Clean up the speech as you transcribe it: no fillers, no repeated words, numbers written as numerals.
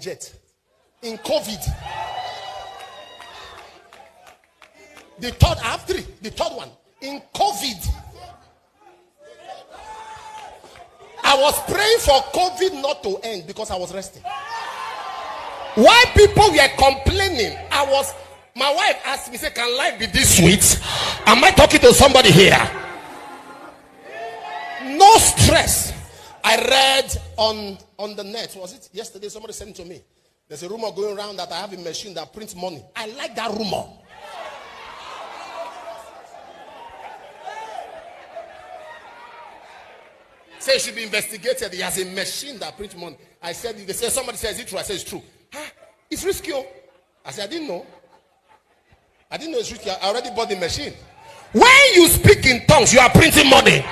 jet in COVID. The third, I have three. The third one in COVID. I was praying for COVID not to end because I was resting. While people were complaining, my wife asked me, say, can life be this sweet? Am I talking to somebody here? No stress. I read on the net, was it yesterday? Somebody sent it to me. There's a rumor going around that I have a machine that prints money. I like that rumor. Say it should be investigated. He has a machine that prints money. I said, they say, somebody says, is it true? I said, it's true. It's risky. I said, I didn't know it's risky. I already bought the machine. When you speak in tongues, you are printing money.